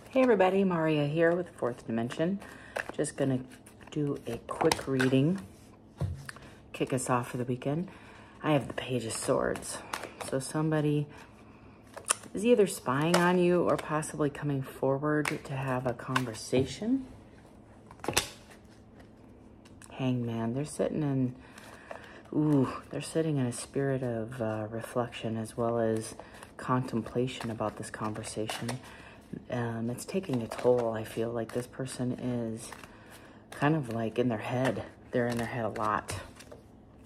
Hey everybody, Maria here with Fourth Dimension. Just gonna do a quick reading, kick us off for the weekend. I have the Page of Swords. So somebody is either spying on you or possibly coming forward to have a conversation. Hangman, they're sitting in, they're sitting in a spirit of reflection as well as contemplation about this conversation. It's taking a toll. I feel like this person is kind of like in their head. They're in their head a lot.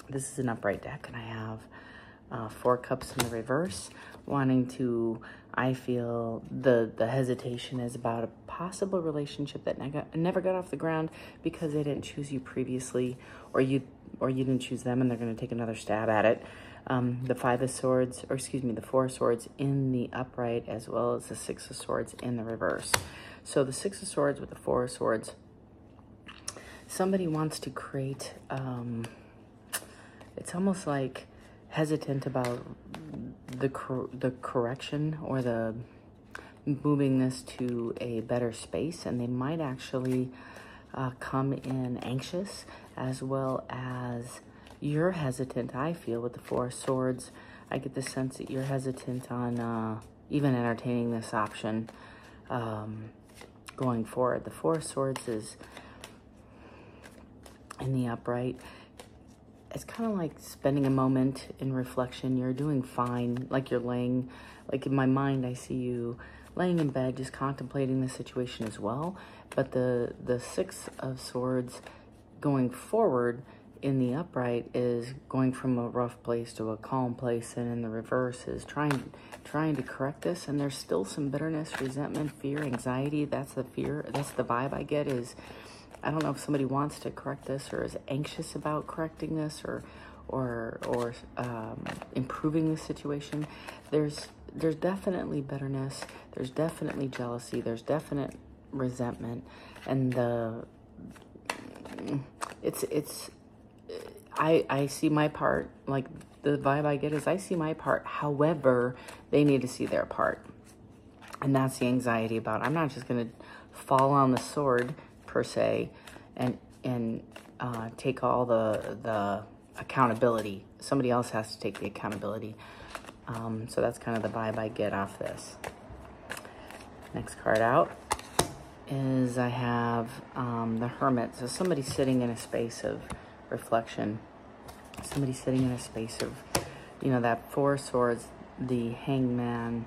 This is an upright deck, and I have 4 cups in the reverse, wanting to, I feel the hesitation is about a possible relationship that never got off the ground because they didn't choose you previously, or you didn't choose them and they're going to take another stab at it. The 5 of Swords, or excuse me, the 4 of Swords in the upright, as well as the 6 of Swords in the reverse. So the 6 of Swords with the 4 of Swords, somebody wants to create, it's almost like hesitant about the correction or the moving this to a better space, and they might actually come in anxious, as well as you're hesitant. I feel with the 4 of Swords, I get the sense that you're hesitant on even entertaining this option going forward. The 4 of Swords is in the upright. It's kind of like spending a moment in reflection. You're doing fine, like you're laying, like in my mind, I see you laying in bed, just contemplating the situation as well. But the 6 of Swords going forward in the upright is going from a rough place to a calm place, and in the reverse is trying to correct this. And there's still some bitterness, resentment, fear, anxiety. That's the fear. That's the vibe I get. Is I don't know if somebody wants to correct this or is anxious about correcting this or improving the situation. There's definitely bitterness. There's definitely jealousy. There's definite resentment, and I see my part. Like the vibe I get is I see my part. However, they need to see their part, and that's the anxiety about. I'm not just going to fall on the sword per se, and take all the accountability. Somebody else has to take the accountability. So that's kind of the vibe I get off this. Next card out is I have the Hermit. So somebody's sitting in a space of reflection. Somebody's sitting in a space of, that 4 of Swords, the Hangman,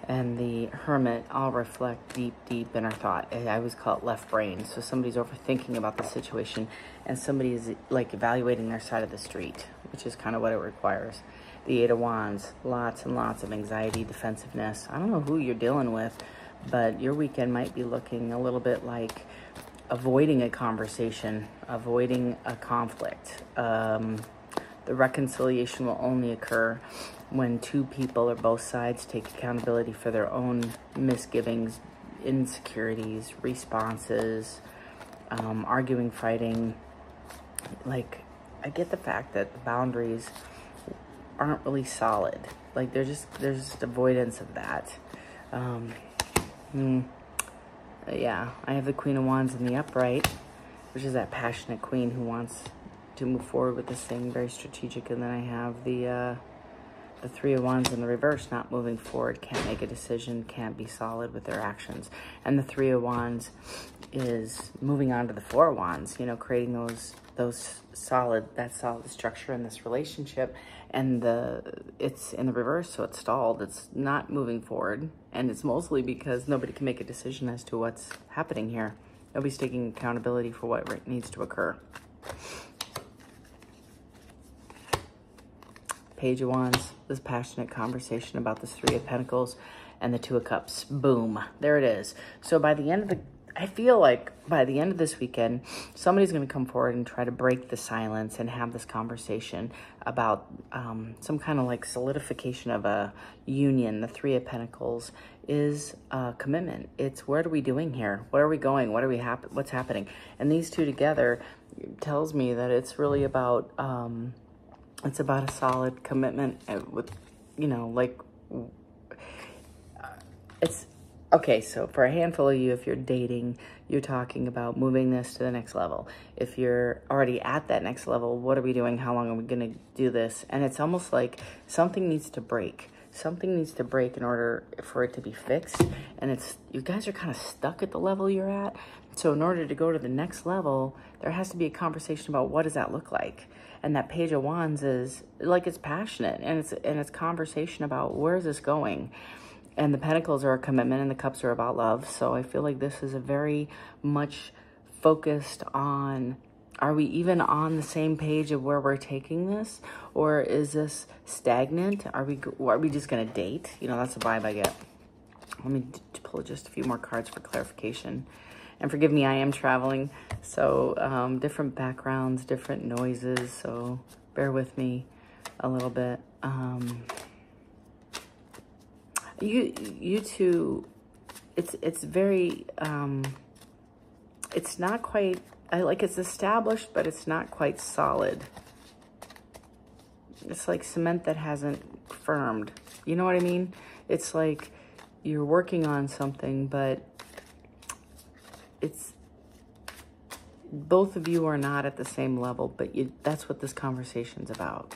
and the Hermit all reflect deep inner thought. I always call it left brain. So somebody's overthinking about the situation, and somebody is like evaluating their side of the street, which is kind of what it requires. The 8 of Wands, lots and lots of anxiety, defensiveness. I don't know who you're dealing with, but your weekend might be looking a little bit like avoiding a conversation, avoiding a conflict. The reconciliation will only occur when 2 people or both sides take accountability for their own misgivings, insecurities, responses, arguing, fighting. Like, I get the fact that the boundaries aren't really solid. Like, there's just avoidance of that. Yeah, I have the Queen of Wands in the upright, which is that passionate queen who wants to move forward with this thing, very strategic. And then I have the 3 of Wands in the reverse, not moving forward, can't make a decision, can't be solid with their actions. And the 3 of Wands is moving on to the 4 of Wands, creating that solid structure in this relationship. And it's in the reverse, so it's stalled. It's not moving forward, and it's mostly because nobody can make a decision as to what's happening here. Nobody's taking accountability for what needs to occur. Page of Wands, this passionate conversation about this 3 of Pentacles and the 2 of Cups. Boom, there it is. So I feel like by the end of this weekend, somebody's going to come forward and try to break the silence and have this conversation about some kind of like solidification of a union. The 3 of Pentacles is commitment. It's, what are we doing here? What are we going? What's happening? And these 2 together tells me that it's really about, it's about a solid commitment with, it's Okay, so for a handful of you, if you're dating, you're talking about moving this to the next level. If you're already at that next level, what are we doing? How long are we going to do this? And it's almost like something needs to break. Something needs to break in order for it to be fixed. And it's, you guys are kind of stuck at the level you're at. So in order to go to the next level, there has to be a conversation about what does that look like? And that Page of Wands is like, it's passionate, and it's conversation about where is this going? And the Pentacles are a commitment, and the Cups are about love. So I feel like this is a very much focused on, are we even on the same page of where we're taking this? Or is this stagnant? Are we just going to date? You know, that's the vibe I get. Let me pull just a few more cards for clarification. And forgive me, I am traveling. So different backgrounds, different noises. So bear with me a little bit. You two, it's very, it's not quite, it's established, but it's not quite solid. It's like cement that hasn't firmed. You know what I mean? It's like you're working on something, but it's, both of you are not at the same level, but that's what this conversation's about.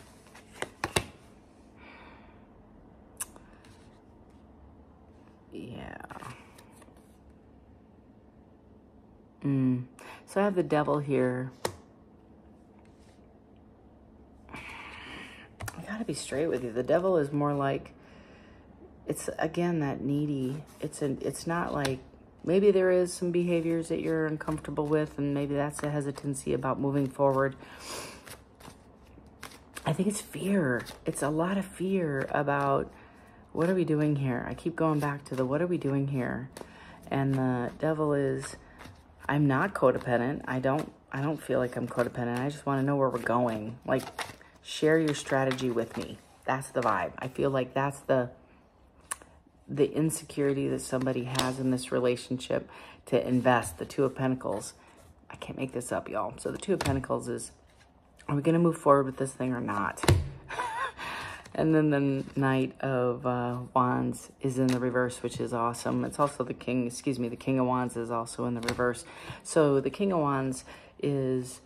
Yeah. So I have the Devil here. I gotta be straight with you. The Devil is more like, it's again that needy. It's not like, maybe there is some behaviors that you're uncomfortable with, and maybe that's a hesitancy about moving forward. I think it's fear. It's a lot of fear about, what are we doing here? I keep going back to the, what are we doing here? And the Devil is, I'm not codependent. I don't feel like I'm codependent. I just want to know where we're going. Like, share your strategy with me. That's the vibe. I feel like that's the insecurity that somebody has in this relationship to invest. The Two of Pentacles. I can't make this up, y'all. So the Two of Pentacles is, are we going to move forward with this thing or not? And then the Knight of Wands is in the reverse, which is awesome. It's also the King, the King of Wands is also in the reverse. So the King of Wands is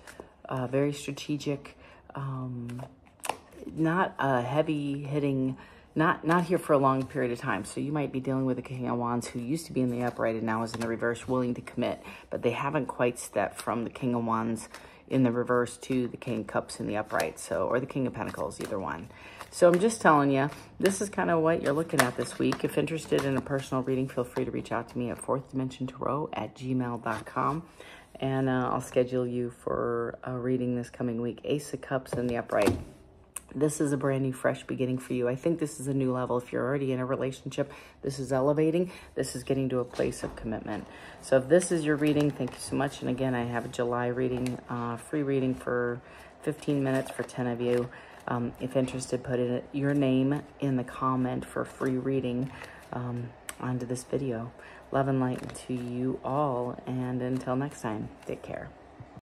very strategic, not a heavy-hitting, not here for a long period of time. So you might be dealing with the King of Wands who used to be in the upright and now is in the reverse, willing to commit. But they haven't quite stepped from the King of Wands in the reverse to the King of Cups in the upright. So, or the King of Pentacles, either one. So I'm just telling you, this is kind of what you're looking at this week. If interested in a personal reading, feel free to reach out to me at fourthdimensiontarot@gmail.com. And I'll schedule you for a reading this coming week. Ace of Cups in the upright. This is a brand new, fresh beginning for you. I think this is a new level. If you're already in a relationship, this is elevating. This is getting to a place of commitment. So if this is your reading, thank you so much. And again, I have a July reading, free reading for 15 minutes for 10 of you. If interested, put your name in the comment for free reading onto this video. Love and light to you all. And until next time, take care.